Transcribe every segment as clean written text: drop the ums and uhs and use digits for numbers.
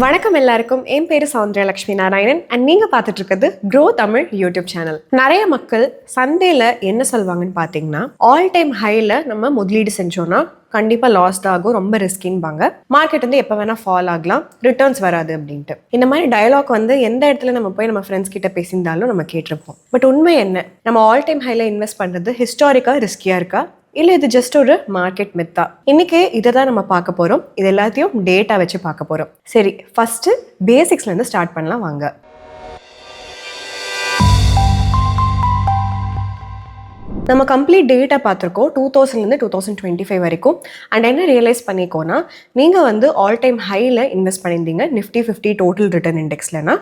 வணக்கம் எல்லாருக்கும். என் பேரு சௌந்தர்யா லட்சுமி நாராயணன் அண்ட் நீங்க பார்த்துட்டு இருக்கிறது க்ரோ தமிழ் யூடியூப் சேனல். நிறைய மக்கள் சந்தையில என்ன சொல்வாங்கன்னு பார்த்தீங்கன்னா, ஆல் டைம் ஹைல நம்ம முதலீடு செஞ்சோம்னா கண்டிப்பா லாஸ் தான் ஆகும், ரொம்ப ரிஸ்கின்பாங்க. மார்க்கெட் வந்து எப்போ வேணா ஃபால் ஆகலாம், ரிட்டர்ன்ஸ் வராது அப்படின்ட்டு. இந்த மாதிரி டயலாக் வந்து எந்த இடத்துல நம்ம போய் நம்ம ஃப்ரெண்ட்ஸ் கிட்ட பேசியிருந்தாலும் நம்ம கேட்டிருப்போம். பட் உண்மை என்ன? நம்ம ஆல் டைம் ஹைல இன்வெஸ்ட் பண்றது ஹிஸ்டாரிக்கா ரிஸ்கியா இருக்கா, இல்ல இது ஜஸ்ட் ஒரு மார்க்கெட் மித்தா? இன்னைக்கு இதை தான் நம்ம பார்க்க போறோம். இது எல்லாத்தையும் டேட்டா வச்சு பார்க்க போறோம். சரி, ஃபர்ஸ்ட் பேசிக்ஸ்ல இருந்து ஸ்டார்ட் பண்ணலாம் வாங்க. நம்ம கம்ப்ளீட் டேட்டா பார்த்துருக்கோம் 2000லேருந்து 2025 வரைக்கும். அண்ட் என்ன ரியலைஸ் பண்ணிக்கோன்னா, நீங்கள் வந்து ஆல் டைம் ஹையில் இன்வெஸ்ட் பண்ணியிருந்தீங்க நிஃப்டி 50 டோட்டல் ரிட்டர்ன் இண்டெக்ஸ்லனா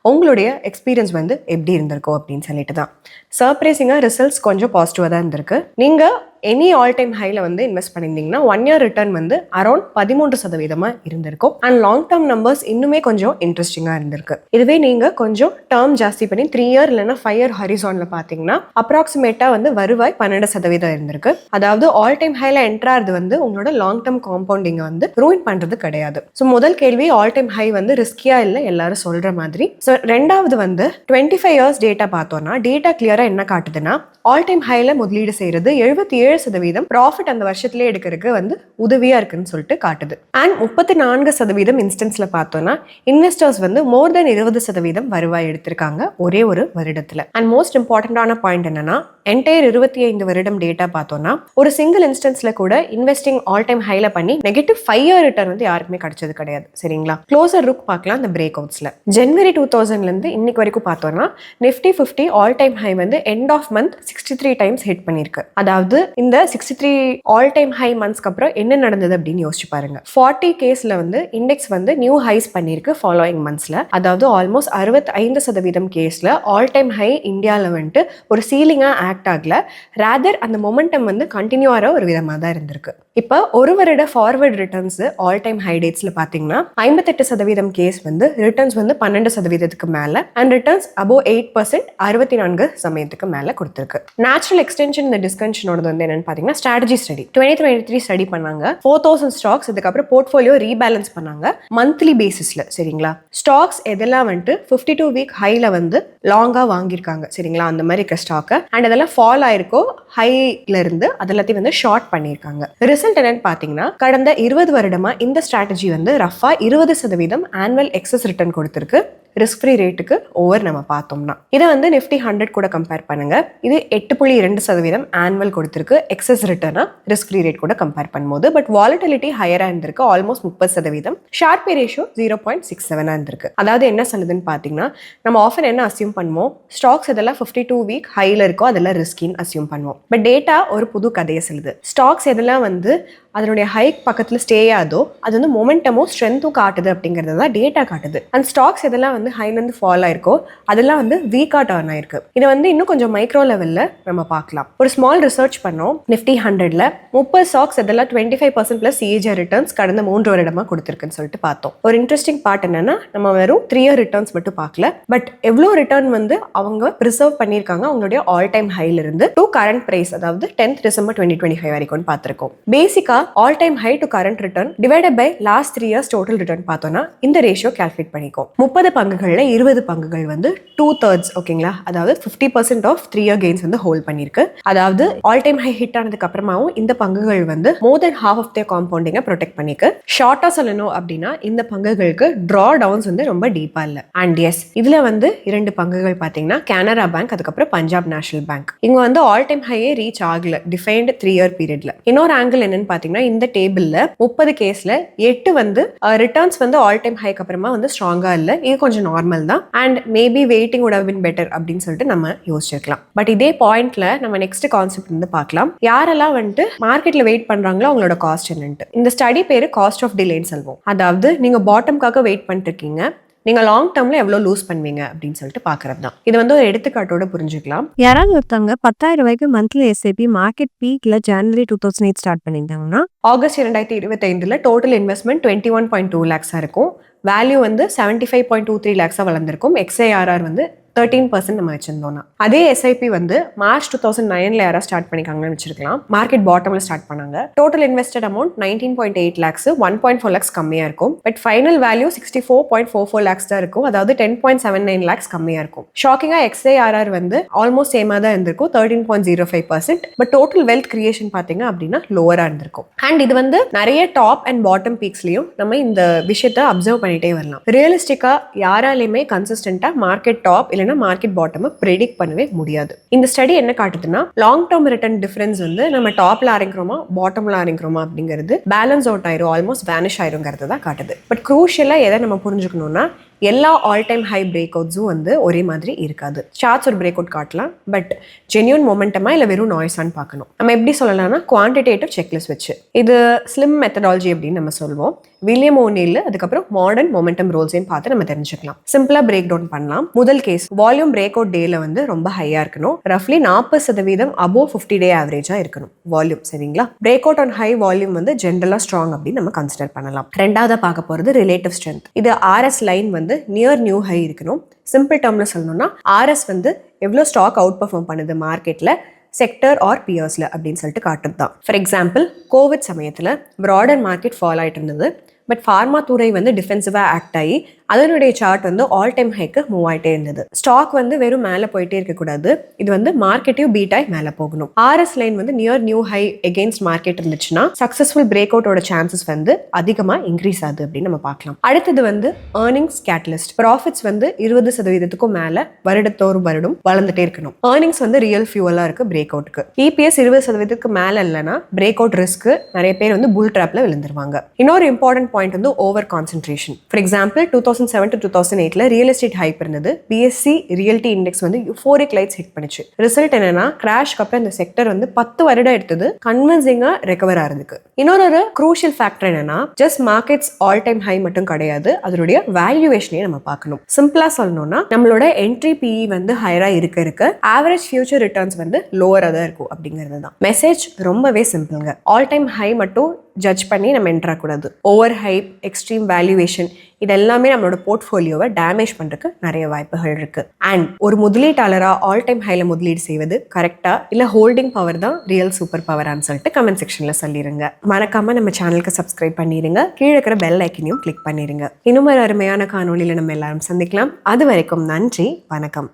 உங்களுடைய எக்ஸ்பீரியன்ஸ் வந்து எப்படி இருந்திருக்கும் அப்படின்னு சொல்லிட்டு தான். சர்ப்ரைசிங்காக ரிசல்ட்ஸ் கொஞ்சம் பாசிட்டிவாக தான் இருந்திருக்கு. நீங்கள் எனி ஆல் டைம் ஹையில் வந்து இன்வெஸ்ட் பண்ணியிருந்தீங்கன்னா 1 இயர் ரிட்டர்ன் வந்து அரௌண்ட் 13% இருந்திருக்கும். அண்ட் லாங் டேர்ம் நம்பர்ஸ் இன்னுமே கொஞ்சம் இன்ட்ரெஸ்டிங்காக இருந்திருக்கு. இதுவே நீங்கள் கொஞ்சம் டேர்ம் ஜாஸ்தி பண்ணி 3 இயர் இல்லைன்னா 5 இயர் ஹரிசானில் பார்த்தீங்கன்னா அப்ராக்சிமேட்டாக வந்து வருவாய் 12% இருந்திருக்கு. அதாவது ஆல் டைம் ஹையில் என்ட்ராது வந்து உங்களோட லாங் டேர்ம் காம்பவுண்டிங்கை வந்து ரூயின் பண்ணுறது கிடையாது. ஸோ முதல் கேள்வி, ஆல் டைம் ஹை வந்து ரிஸ்கியா இல்லை எல்லாரும் சொல்கிற மாதிரி. ஸோ ரெண்டாவது வந்து 25 இயர்ஸ் டேட்டா பார்த்தோம்னா டேட்டா கிளியராக என்ன காட்டுதுன்னா, ஆல் டைம் ஹைல முதலீடு செய்யறது 77% ப்ராஃபிட் அந்த வருஷத்திலே எடுக்கிறதுக்கு வந்து உதவியா இருக்குன்னு சொல்லிட்டு காட்டுது. அண்ட் 34% இன்ஸ்டன்ஸ்ல பார்த்தோம்னா இன்வெஸ்டர்ஸ் வந்து மோர் தென் 20% வருவாய் எடுத்திருக்காங்க ஒரே ஒரு வருடத்துல. அண்ட் மோஸ்ட் இம்பார்ட்டன்டான பாயிண்ட் என்னன்னா, என்டையர் 25 வருடம் டேட்டா பார்த்தோம்னா ஒரு சிங்கிள் இன்ஸ்டன்ஸ்ல கூட இன்வெஸ்டிங் ஆல் டைம் ஹைல பண்ணி நெகட்டிவ் 5 இயர் ரிட்டர்ன் வந்து யாருக்குமே கிடைச்சது கிடையாது. சரிங்களா? க்ளோசர் லுக் பார்க்கலாம் இந்த பிரேக் அவுட்ஸ்ல. ஜனவரி 2000லேருந்து இன்னைக்கு வரைக்கும் பார்த்தோம்னா நிஃப்டி 50 ஆல் டைம் ஹை வந்து end of month 63 times hit பண்ணிருக்கு. அதாவது இந்த 63 ஆல் டைம் ஹை மந்த்ஸ்க்கு அப்புறம் என்ன நடந்தது அப்படின்னு யோசிச்சு பாருங்க. 40 கேஸ்ல வந்து இண்டெக்ஸ் வந்து நியூ ஹைஸ் பண்ணிருக்கு ஃபாலோயிங் மந்த்ஸ்ல. அதாவது ஆல்மோஸ்ட் 65% கேஸ்ல ஆல் டைம் ஹை இந்தியாவில் வந்துட்டு ஒரு சீலிங்கா ஆக்ட் ஆகல, ரேதர் அந்த மொமெண்டம் வந்து கண்டினியூ ஆகிற ஒரு விதமாக தான் இருந்திருக்கு. இப்போ ஒரு வருட forward returns all time high டேட்ஸ்ல பாத்தீங்கன்னா 58% கேஸ் வந்து ரிட்டர்ன்ஸ் வந்து 12% மேல அண்ட் ரிட்டர்ன்ஸ் அபோவ் 8% 64 சமயத்துக்கு மேல கொடுத்திருக்கு. நேச்சுரல் எக்ஸ்டென்ஷன் இந்த டிஸ்கஷனோட வந்து என்னன்னு பாத்தீங்கன்னா ஸ்ட்ராட்டஜி ஸ்டடி 2023 ஸ்டடி பண்ணாங்க. 4000 ஸ்டாக்ஸ், இதுக்கப்புறம் போர்ட்ஃபோலியோ ரீபேலன்ஸ் பண்ணாங்க மந்த்லி பேசிஸ்ல. சரிங்களா? ஸ்டாக்ஸ் எதெல்லாம் வந்துட்டு 52 வீக் ஹைல வந்து லாங்கா வாங்கியிருக்காங்க, சரிங்களா, அந்த மாதிரி இருக்க ஸ்டாக் அண்ட் அதெல்லாம் ஃபால் ஆயிருக்கோ ஹைல இருந்து அதெல்லாத்தையும் வந்து ஷார்ட் பண்ணியிருக்காங்க. ரிசல்ட் என்னன்னு பாத்தீங்கன்னா, கடந்த 20 வருடமா இந்த ஸ்ட்ராட்டஜி வந்து ரஃபா 20% ஆனுவல் எக்ஸஸ் ரிட்டர்ன் கொடுத்திருக்கு. ரிஸ்க் ஃப்ரீ ரேட்டுக்கு ஓவர் நம்ம பார்த்தோம்னா இதை வந்து நிஃப்டி 100 கூட கம்பேர் பண்ணுங்க. இது 8.2% ஆனுவல் கொடுத்திருக்கு எக்ஸஸ் ரிட்டர்னா ரிஸ்க் ஃப்ரீ ரேட் கூட கம்பேர் பண்ணும்போது. பட் வாலட்டிலிட்டி ஹையரா இருந்திருக்கு, ஆல்மோஸ்ட் 30%. ஷார்ட் பே ரேஷியோ 0.67 இருந்திருக்கு. அதாவது என்ன சொல்லுதுன்னு பாத்தீங்கன்னா, நம்ம ஆஃபன் என்ன அசியூம் பண்ணுவோம், ஸ்டாக்ஸ் இதெல்லாம் 52 வீக் ஹைல இருக்கோ அதெல்லாம் ரிஸ்கின்னு அசியூம் பண்ணுவோம். பட் டேட்டா ஒரு புது கதையை சொல்லுது. ஸ்டாக்ஸ் எதெல்லாம் வந்து அதனுடைய ஹைக் பக்கத்தில் ஸ்டே ஆகுதோ அது வந்து மொமெண்டமோ ஸ்ட்ரென்த்தும் காட்டுது அப்படிங்கிறது தான் டேட்டா காட்டுது. அண்ட் ஸ்டாக்ஸ் எதெல்லாம் வந்து ஹைலேருந்து ஃபால் ஆயிருக்கோ அதெல்லாம் வந்து வீக்காக டர்ன் ஆயிருக்கு. இதை வந்து இன்னும் கொஞ்சம் மைக்ரோ லெவலில் நம்ம பார்க்கலாம். ஒரு ஸ்மால் ரிசர்ச் பண்ணோம். நிஃப்டி 100ல 30 ஸ்டாக்ஸ் இதெல்லாம் 25% ப்ளஸ் சிஏஜி ரிட்டர்ன்ஸ் கடந்த 3 வருடமா கொடுத்துருக்குன்னு சொல்லிட்டு பார்த்தோம். ஒரு இன்ட்ரெஸ்டிங் பார்ட் என்னன்னா, நம்ம வெறும் 3 இயர் ரிட்டர்ன்ஸ் மட்டும் பார்க்கல, பட் எவ்வளோ ரிட்டர்ன் வந்து அவங்க ப்ரிசர்வ் பண்ணியிருக்காங்க அவங்களுடைய ஆல் டைம் ஹைல இருந்து டு கரண்ட் பிரைஸ், அதாவது 10th December 2025 வரைக்கும் பார்த்திருக்கோம். பேசிக்கா all time high to current return divided by last 3 years total return பார்த்தோம்னா இந்த ரேஷியோ கால்குலேட் பண்ணிக்கும். 30 பங்குகள்ல 20 பங்குகள் வந்து 2/3, ஓகேங்களா, அதாவது 50% ஆஃப் 3 இயர் கெயின்ஸ் வந்து ஹோல்ட் பண்ணிருக்கு. அதாவது ஆல் டைம் ஹை ஹிட் ஆனதுக்கு அப்புறமாவும் இந்த பங்குகள் வந்து மோர் தென் ஹாஃப் ஆஃப் தியர் காம்பவுண்டிங்கை ப்ரொடெக்ட் பண்ணிருக்கு. ஷார்ட்டா சொல்லணும் அப்படின்னா இந்த பங்குகளுக்கு டிரா டவுன்ஸ் வந்து ரொம்ப டீப்பா இல்ல. அண்ட் எஸ், இதுல வந்து 2 பங்குகள் பாத்தீங்கன்னா கனரா பேங்க், அதுக்கப்புறம் பஞ்சாப் நேஷனல் பேங்க். இங்க வந்து ஆல் டைம் ஹையே ரீச் ஆகல டிஃபைன்டு 3 இயர் பீரியட்ல. இன்னொரு ஆங்கிள் என்னன்னு பாத்தீங்கன்னா, இந்த டேபிள்ல 30 கேஸ்ல 8 வந்து ரிட்டர்ன்ஸ் வந்து ஆல் டைம் ஹைக்கு அப்புறமா வந்து ஸ்ட்ராங்கா இல்ல. இது கொஞ்சம் நார்மல் தான். And maybe waiting would have been better அப்படின்னு சொல்லிட்டு நம்ம யோசிச்சிருக்கலாம். பட் இதே பாயிண்ட்ல நம்ம நெக்ஸ்ட் கான்செப்ட் வந்து பார்க்கலாம். யாரெல்லாம் வந்துட்டு மார்க்கெட்ல வெயிட் பண்றாங்களோ அவங்களோட காஸ்ட் என்னன்ட்டு. இந்த ஸ்டடி பேரு காஸ்ட் ஆஃப் டிலேன்னு சொல்லுவோம். அதாவது நீங்க பாட்டம்காக வெயிட் பண்ணிட்டு இருக்கீங்க, நீங்க லாங் டேர்ம்ல எவ்வளவு லூஸ் பண்ணுவீங்க அப்படின்னு சொல்லிட்டு பாக்குறது தான். இது வந்து ஒரு எடுத்துக்காட்டோட புரிஞ்சுக்கலாம். யாராவது ஒருத்தவங்க 10,000 ரூபாய்க்கு மந்த்லி எஸ்ஐபி மார்க்கெட் பீக்ல ஜனவரி 2008 ஸ்டார்ட் பண்ணியிருந்தாங்கன்னா ஆகஸ்ட் 2025 டோட்டல் இன்வெஸ்ட்மெண்ட் 21.2 lakhs இருக்கும். வேல்யூ வந்து 75.23 lakhs வளர்ந்திருக்கும். XARR வந்து 13% நம்ம வச்சிருந்தோம்னா. அதே எஸ்ஐபி வந்து மார்ச் 2009ல யாராவது ஸ்டார்ட் பண்ணிக்காங்கன்னு வச்சிருக்கலாம். மார்க்கெட் பாட்டம்ல ஸ்டார்ட் பண்ணாங்க. Total invested amount 19.8 lakhs, 1.4 lakhs கம்மியா இருக்கும். பட் ஃபைனல் வேல்யூ 64.44 lakhs தான் இருக்கும். அதாவது 10.79 lakhs கம்மியா இருக்கும். ஷாக்கிங்கா XARR வந்து ஆல்மோஸ்ட் சேமா தான் இருந்திருக்கும், 13.05%. பட் டோட்டல் வெல்த் கிரியேஷன் பாத்தீங்க அப்படின்னா லோவரா இருந்திருக்கும். அண்ட் இது வந்து நிறைய டாப் அண்ட் பாட்டம் பீக்ஸ்லயும் நம்ம இந்த விஷயத்தை அப்சர்வ் பண்ணிட்டே வரலாம். ரியலிஸ்டிக்கா யாராலையுமே கன்சிஸ்டன்டா மார்க்கெட் டாப் இல்லைன்னா மார்க்கெட் பாட்டம் ப்ரெடிக்ட் பண்ணவே முடியாது. இந்த ஸ்டடி என்ன காட்டுதுன்னா லாங் டேர்ம் ரிட்டர்ன் டிஃபரன்ஸ் வந்து நம்ம டாப்ல ஆரம்பிக்கிறோமா பாட்டம்ல ஆரம்பிக்கிறோமா அப்படிங்கிறது பேலன்ஸ் அவுட் ஆயிரும், ஆல்மோஸ்ட் வேனிஷ் ஆயிருங்கிறது தான் காட்டுது. பட் க்ரூஷியலா எதை நம்ம புரிஞ்சுக்கணும்னா எல்லா ஆல் டைம் ஹை பிரேக் அவுட்ஸும் வந்து ஒரே மாதிரி இருக்காது. சார்ட்ஸ் ஒரு பிரேக் அவுட் காட்டலாம், பட் ஜென்யூன் மொமெண்டமா இல்லை வெறும் நாய்ஸான்னு பார்க்கணும். நம்ம எப்படி சொல்லலாம்னா குவான்டிடேட்டிவ் செக்லிஸ்ட் வச்சு, இது ஸ்லிம் மெத்தடாலஜி அப்படின்னு நம்ம சொல்லுவோம். வில்லியம் ஓனில் அதுக்கப்புறம் மாடர்ன் மொமெண்டம் ரோல்ஸையும் பார்த்து நம்ம தெரிஞ்சுக்கலாம். சிம்பிளா பிரேக் டவுன் பண்ணலாம். முதல் கேஸ் வால்யூம் பிரேக் அவுட் டேல வந்து ரொம்ப ஹையா இருக்கணும். ரஃப்லி 40% அபோவ் 50 டே ஆவரேஜா இருக்கணும் வால்யூம். சரிங்களா? Break out on high volume வந்து ஜென்ரலா ஸ்ட்ராங் அப்படின்னு நம்ம கன்சிடர் பண்ணலாம். ரெண்டாவதா பார்க்க போறது ரிலேட்டிவ் ஸ்ட்ரென்த். இது ஆர்எஸ் லைன் வந்து நியர் நியூ ஹை இருக்கணும். சிம்பிள் டேர்ம்ல சொல்லணும்னா ஆர்எஸ் வந்து எவ்வளோ ஸ்டாக் அவுட் பர்ஃபார்ம் பண்ணுது மார்க்கெட்ல செக்டர் ஆர் பியர்ஸ்ல அப்படின்னு சொல்லிட்டு காட்டுது தான். ஃபார் எக்ஸாம்பிள் கோவிட் சமயத்துல ப்ராடர் மார்க்கெட் ஃபால் ஆயிட்டு இருந்தது. பட் ஃபார்மா துறை வந்து டிஃபென்சிவா ஆக்ட் ஆகி அதனுடைய சார்ட் வந்து ஆல் டைம் ஹைக்கு மூவ் ஆகிட்டே இருந்தது. ஸ்டாக் வந்து வெறும் மேலே போயிட்டே இருக்கக்கூடாது, இது வந்து மார்க்கெட்டையும் பீட் ஆகி மேலே போகணும். ஆர்எஸ் லைன் வந்து near new high against market இருந்துச்சுன்னா சக்ஸஸ்ஃபுல் பிரேக் அவுட்டோட சான்சஸ் வந்து அதிகமாக இன்க்ரீஸ் ஆகுது அப்படின்னு நம்ம பார்க்கலாம். அடுத்தது வந்து ஏர்னிங்ஸ் கேட்டலிஸ்ட். ப்ராஃபிட்ஸ் வந்து 20%க்கும் மேலே வருடம் வளர்ந்துட்டே இருக்கணும். ஏர்னிங்ஸ் வந்து ரியல் ஃபியூவலாக இருக்கு பிரேக் அவுட்டுக்கு. இபிஎஸ் 20%க்கு மேலே இல்லைன்னா பிரேக் அவுட் ரிஸ்க் நிறைய பேர் வந்து புல் ட்ராப்ல விழுந்துருவாங்க. இன்னொரு இம்பார்ட்டன்ட் பாயிண்ட் வந்து over concentration. For example 2007 to 2008ல ரியல் எஸ்டேட் ஹைப் இருந்தது. பிஎஸ்சி ரியல்டி இண்டெக்ஸ் வந்து யூஃபோரிக் லைட்ஸ் ஹிட் பண்ணிச்சு. ரிசல்ட் என்னன்னா கிராஷ்க்கு அப்புறம் இந்த செக்டர் வந்து 10 வருடம் எடுத்தது கன்வின்சிங்கா ரெக்கவர் ஆகிறதுக்கு. இன்னொரு க்ரூஷியல் ஃபேக்டர் என்னன்னா just markets all time high மட்டும் கிடையாது, அதனுடைய வேல்யூவேஷனையும் நம்ம பார்க்கணும். சிம்பிளா சொல்லணும்னா நம்மளோட என்ட்ரி பிஇ வந்து ஹையரா இருக்க ஆவரேஜ் ஃபியூச்சர் ரிட்டர்ன்ஸ் வந்து லோவரா தான் இருக்கும் அப்படிங்கிறது தான். மெசேஜ் ரொம்பவே சிம்பிள்ங்க. ஆல் டைம் ஹை மட்டும் ஜட்ஜ் பண்ணி நம்ம என்ட்ரா கூடாது. ஓவர் ஹைப், எக்ஸ்ட்ரீம் வேல்யூவேஷன் இது எல்லாமே நம்மளோட போர்ட்ஃபோலியோவை டேமேஜ் பண்றதுக்கு நிறைய வாய்ப்புகள் இருக்கு. அண்ட் ஒரு முதலீட்டாளரா ஆல் டைம் ஹைல முதலீடு செய்வது கரெக்டா இல்ல ஹோல்டிங் பவர் தான் ரியல் சூப்பர் பவரான்னு சொல்லிட்டு கமெண்ட் செக்ஷன்ல சொல்லிருங்க. மறக்காம நம்ம சேனலுக்கு சப்ஸ்கிரைப் பண்ணிருங்க. கீழே இருக்கிற பெல் ஐக்கனையும் கிளிக் பண்ணிருங்க. இன்னும் ஒரு அருமையான காணொலியில நம்ம எல்லாரும் சந்திக்கலாம். அது வரைக்கும் நன்றி, வணக்கம்.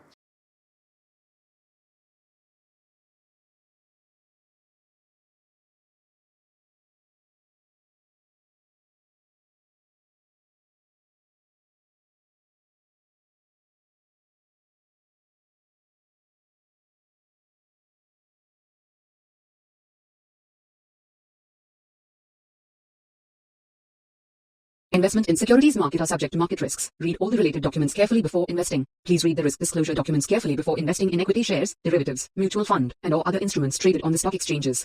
Investment in securities market are subject to market risks. Read all the related documents carefully before investing. Please read the risk disclosure documents carefully before investing in equity shares, derivatives, mutual fund, and or other instruments traded on the stock exchanges.